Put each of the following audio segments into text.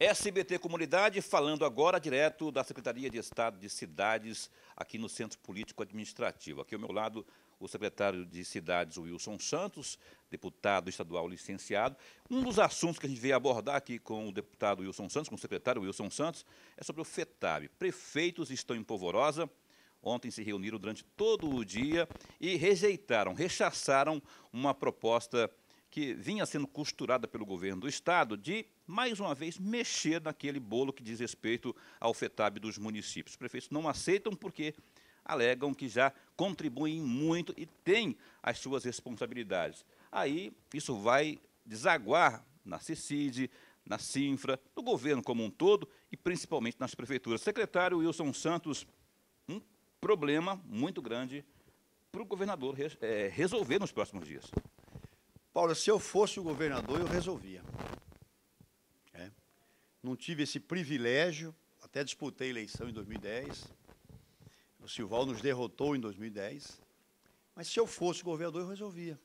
SBT Comunidade falando agora direto da Secretaria de Estado de Cidades, aqui no Centro Político Administrativo. Aqui ao meu lado, o secretário de Cidades, Wilson Santos, deputado estadual licenciado. Um dos assuntos que a gente veio abordar aqui com o deputado Wilson Santos, com o secretário Wilson Santos, é sobre o FETAB. Prefeitos estão em polvorosa. Ontem se reuniram durante todo o dia e rechaçaram uma proposta que vinha sendo costurada pelo governo do Estado de, mais uma vez, mexer naquele bolo que diz respeito ao FETAB dos municípios. Os prefeitos não aceitam porque alegam que já contribuem muito e têm as suas responsabilidades. Aí isso vai desaguar na CECID, na CINFRA, no governo como um todo e principalmente nas prefeituras. Secretário Wilson Santos, um problema muito grande para o governador resolver nos próximos dias. Paulo, se eu fosse o governador, eu resolvia. Não tive esse privilégio, até disputei a eleição em 2010. O Silval nos derrotou em 2010. Mas se eu fosse o governador, eu resolvia.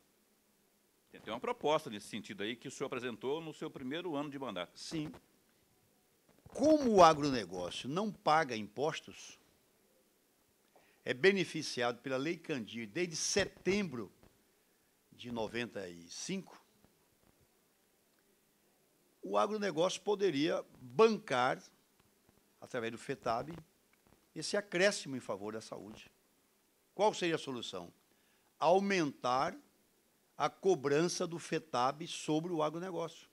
Tem uma proposta nesse sentido aí que o senhor apresentou no seu primeiro ano de mandato. Sim. Como o agronegócio não paga impostos, é beneficiado pela Lei Candir desde setembro de 95, o agronegócio poderia bancar, através do FETAB, esse acréscimo em favor da saúde. Qual seria a solução? Aumentar a cobrança do FETAB sobre o agronegócio.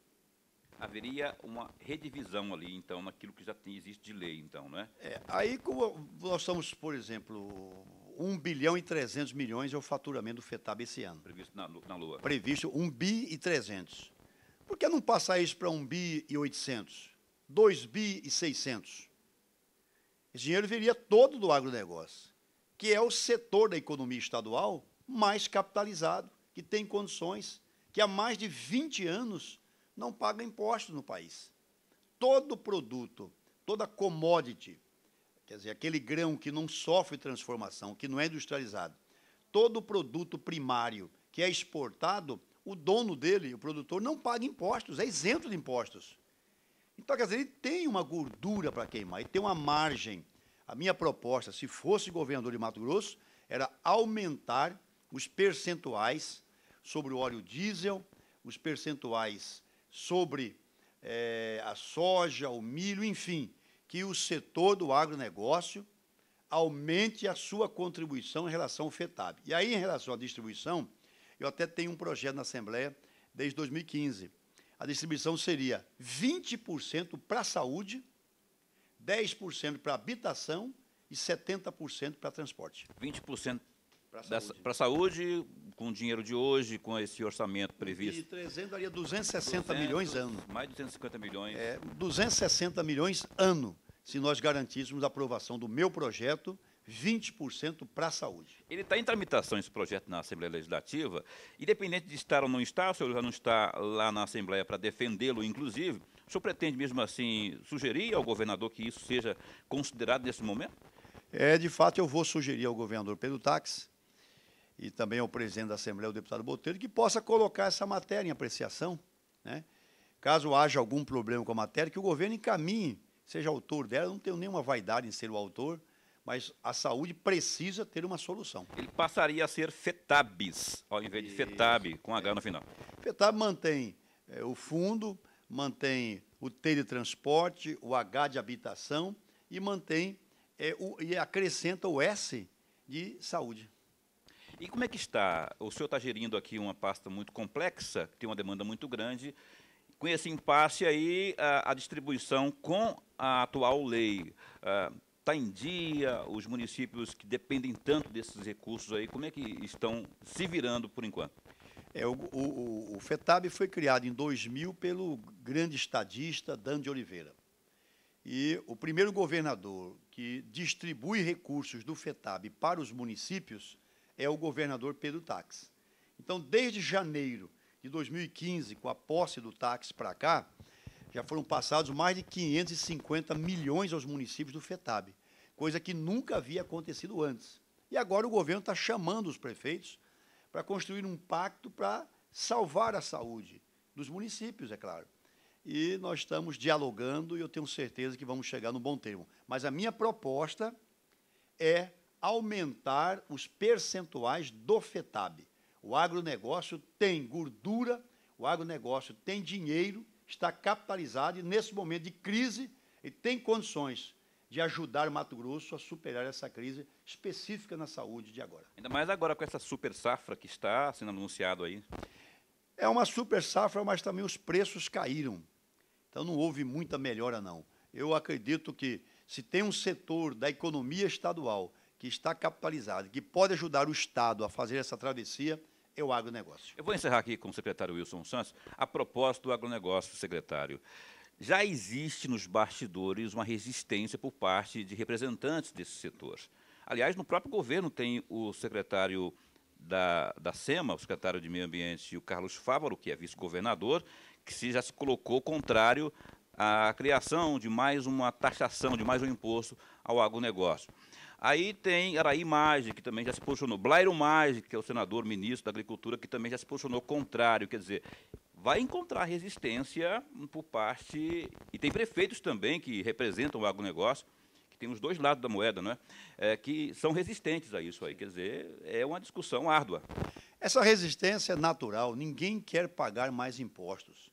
Haveria uma redivisão ali, então, naquilo que já existe de lei, então, não é? Aí, como nós estamos, por exemplo, 1 bilhão e 300 milhões é o faturamento do FETAB esse ano. Previsto na Lua. Previsto 1 bi e 300. Por que não passar isso para 1 bi e 800? 2 bi e 600? Esse dinheiro viria todo do agronegócio, que é o setor da economia estadual mais capitalizado, que tem condições, que há mais de 20 anos não paga impostos no país. Todo produto, toda commodity, quer dizer, aquele grão que não sofre transformação, que não é industrializado, todo produto primário que é exportado, o dono dele, o produtor, não paga impostos, é isento de impostos. Então, quer dizer, ele tem uma gordura para queimar, ele tem uma margem. A minha proposta, se fosse governador de Mato Grosso, era aumentar os percentuais sobre o óleo diesel, os percentuais sobre a soja, o milho, enfim, que o setor do agronegócio aumente a sua contribuição em relação ao FETAB. E aí, em relação à distribuição, eu até tenho um projeto na Assembleia desde 2015. A distribuição seria 20% para a saúde, 10% para habitação e 70% para transporte. 20% para a saúde, com o dinheiro de hoje, com esse orçamento previsto. E 300 daria 260 milhões ano. Mais de 250 milhões. 260 milhões ano, se nós garantíssemos a aprovação do meu projeto, 20% para a saúde. Ele está em tramitação, esse projeto, na Assembleia Legislativa. Independente de estar ou não estar, o senhor já não está lá na Assembleia para defendê-lo, inclusive, o senhor pretende mesmo assim sugerir ao governador que isso seja considerado nesse momento? De fato, eu vou sugerir ao governador Pedro Tax e também ao presidente da Assembleia, o deputado Botelho, que possa colocar essa matéria em apreciação, né? Caso haja algum problema com a matéria, que o governo encaminhe, seja autor dela. Eu não tenho nenhuma vaidade em ser o autor, mas a saúde precisa ter uma solução. Ele passaria a ser FETABs, ao invés de FETAB, com H no final. FETAB mantém o fundo, mantém o T de transporte, o H de habitação e mantém e acrescenta o S de saúde. E como é que está? O senhor está gerindo aqui uma pasta muito complexa, que tem uma demanda muito grande. Com esse impasse aí, a distribuição com a atual lei está em dia? Os municípios que dependem tanto desses recursos aí, como é que estão se virando por enquanto? O FETAB foi criado em 2000 pelo grande estadista Dan de Oliveira. E o primeiro governador que distribui recursos do FETAB para os municípios é o governador Pedro Tax. Então, desde janeiro de 2015, com a posse do Tax para cá, já foram passados mais de 550 milhões aos municípios do FETAB, coisa que nunca havia acontecido antes. E agora o governo está chamando os prefeitos para construir um pacto para salvar a saúde dos municípios, é claro. e nós estamos dialogando e eu tenho certeza que vamos chegar no bom termo. Mas a minha proposta é aumentar os percentuais do FETAB. O agronegócio tem gordura, o agronegócio tem dinheiro, está capitalizado e, nesse momento de crise, ele tem condições de ajudar o Mato Grosso a superar essa crise específica na saúde de agora. Ainda mais agora com essa super safra que está sendo anunciado aí. É uma super safra, mas também os preços caíram. Então não houve muita melhora, não. Eu acredito que se tem um setor da economia estadual que está capitalizado, que pode ajudar o Estado a fazer essa travessia, é o agronegócio. Eu vou encerrar aqui com o secretário Wilson Santos. A propósito do agronegócio, secretário, já existe nos bastidores uma resistência por parte de representantes desse setor. Aliás, no próprio governo tem o secretário da SEMA, o secretário de Meio Ambiente, o Carlos Fávaro, que é vice-governador, que já se colocou contrário à criação de mais uma taxação, de mais um imposto ao agronegócio. Aí tem Araí Maggi, que também já se posicionou, Blairo Maggi, que é o senador, ministro da Agricultura, que também já se posicionou contrário, quer dizer, vai encontrar resistência por parte... E tem prefeitos também que representam o agronegócio, que tem os dois lados da moeda, não é? Que são resistentes a isso aí, quer dizer, é uma discussão árdua. Essa resistência é natural, ninguém quer pagar mais impostos.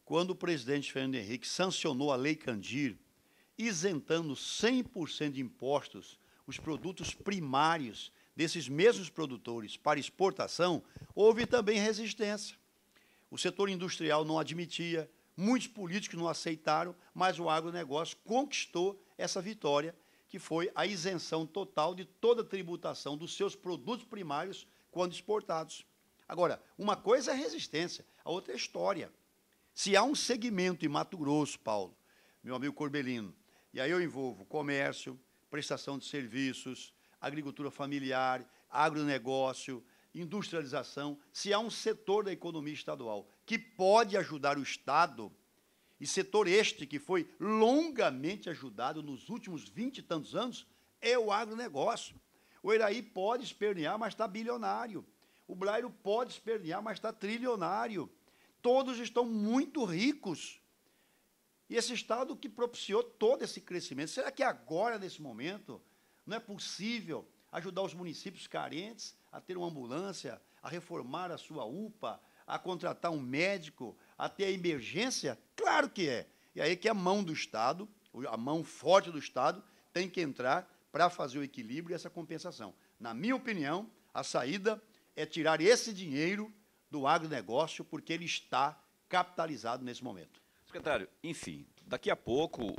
Quando o presidente Fernando Henrique sancionou a Lei Candir, isentando 100% de impostos os produtos primários desses mesmos produtores para exportação, houve também resistência. O setor industrial não admitia, muitos políticos não aceitaram, mas o agronegócio conquistou essa vitória, que foi a isenção total de toda a tributação dos seus produtos primários quando exportados. Agora, uma coisa é resistência, a outra é história. Se há um segmento em Mato Grosso, Paulo, meu amigo Corbelino, e aí eu envolvo comércio, prestação de serviços, agricultura familiar, agronegócio, industrialização, se há um setor da economia estadual que pode ajudar o Estado, e setor este que foi longamente ajudado nos últimos 20 e tantos anos, é o agronegócio. O Eraí pode espernear, mas está bilionário. O Blairo pode espernear, mas está trilionário. Todos estão muito ricos. E esse Estado que propiciou todo esse crescimento, será que agora, nesse momento, não é possível ajudar os municípios carentes a ter uma ambulância, a reformar a sua UPA, a contratar um médico, a ter a emergência? Claro que é. E aí que a mão do Estado, a mão forte do Estado, tem que entrar para fazer o equilíbrio e essa compensação. Na minha opinião, a saída é tirar esse dinheiro do agronegócio, porque ele está capitalizado nesse momento. Secretário, enfim, daqui a pouco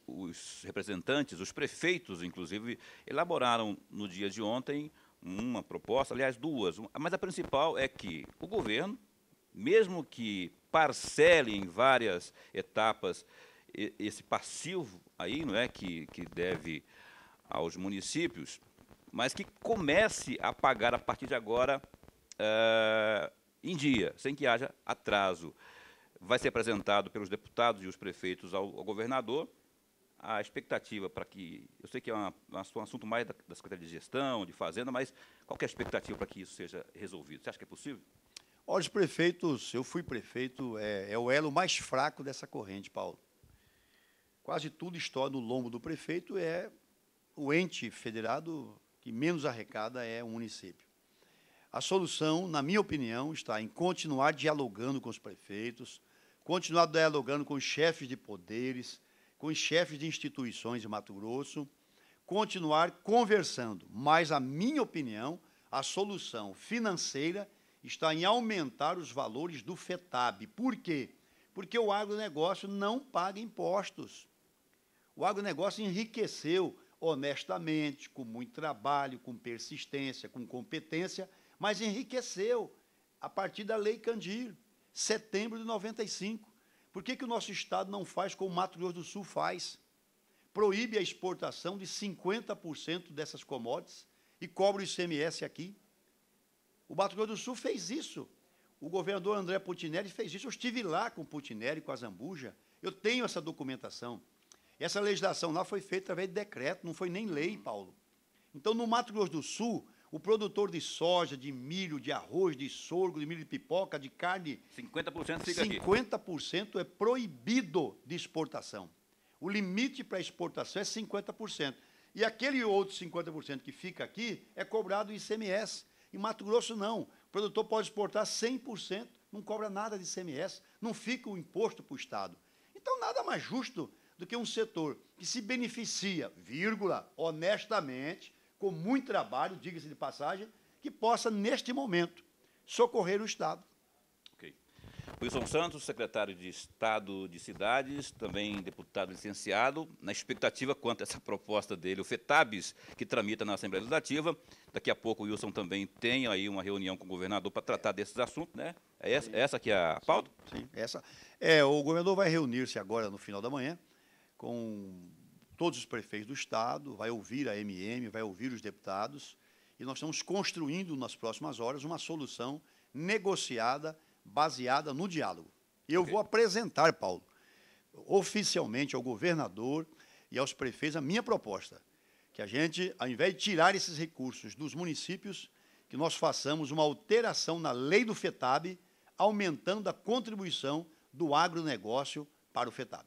os representantes, os prefeitos, inclusive, elaboraram no dia de ontem uma proposta, aliás, duas, mas a principal é que o governo, mesmo que parcele em várias etapas esse passivo aí, não é, que deve aos municípios, mas que comece a pagar a partir de agora em dia, sem que haja atraso. Vai ser apresentado pelos deputados e os prefeitos ao governador. A expectativa para que... Eu sei que é um assunto mais da Secretaria de Gestão, de Fazenda, mas qual que é a expectativa para que isso seja resolvido? Você acha que é possível? Olha, os prefeitos, eu fui prefeito, é o elo mais fraco dessa corrente, Paulo. Quase tudo estoura no lombo do prefeito, é o ente federado que menos arrecada é o município. A solução, na minha opinião, está em continuar dialogando com os prefeitos, continuar dialogando com os chefes de poderes, com os chefes de instituições de Mato Grosso, continuar conversando. Mas, a minha opinião, a solução financeira está em aumentar os valores do FETAB. Por quê? Porque o agronegócio não paga impostos. O agronegócio enriqueceu honestamente, com muito trabalho, com persistência, com competência, mas enriqueceu a partir da Lei Candir, setembro de 95. Por que o nosso Estado não faz como o Mato Grosso do Sul faz? Proíbe a exportação de 50% dessas commodities e cobra o ICMS aqui. O Mato Grosso do Sul fez isso. O governador André Putinelli fez isso. Eu estive lá com o Putinelli, com a Zambuja. Eu tenho essa documentação. Essa legislação lá foi feita através de decreto, não foi nem lei, Paulo. Então, no Mato Grosso do Sul, O produtor de soja, de milho, de arroz, de sorgo, de milho de pipoca, de carne, 50% fica aqui. 50% é proibido de exportação. O limite para exportação é 50%. E aquele outro 50% que fica aqui é cobrado ICMS. Em Mato Grosso, não. O produtor pode exportar 100%, não cobra nada de ICMS, não fica o imposto para o Estado. Então, nada mais justo do que um setor que se beneficia, vírgula, honestamente, com muito trabalho, diga-se de passagem, que possa, neste momento, socorrer o Estado. Ok. Wilson Santos, secretário de Estado de Cidades, também deputado licenciado, na expectativa quanto a essa proposta dele, o FETABES, que tramita na Assembleia Legislativa. Daqui a pouco o Wilson também tem aí uma reunião com o governador para tratar desses assuntos, né? É essa aqui a pauta? Sim, essa. O governador vai reunir-se agora no final da manhã com todos os prefeitos do Estado, vai ouvir a MM, vai ouvir os deputados, e nós estamos construindo, nas próximas horas, uma solução negociada, baseada no diálogo. E eu vou apresentar, Paulo, oficialmente ao governador e aos prefeitos a minha proposta, que a gente, ao invés de tirar esses recursos dos municípios, que nós façamos uma alteração na lei do FETAB, aumentando a contribuição do agronegócio para o FETAB.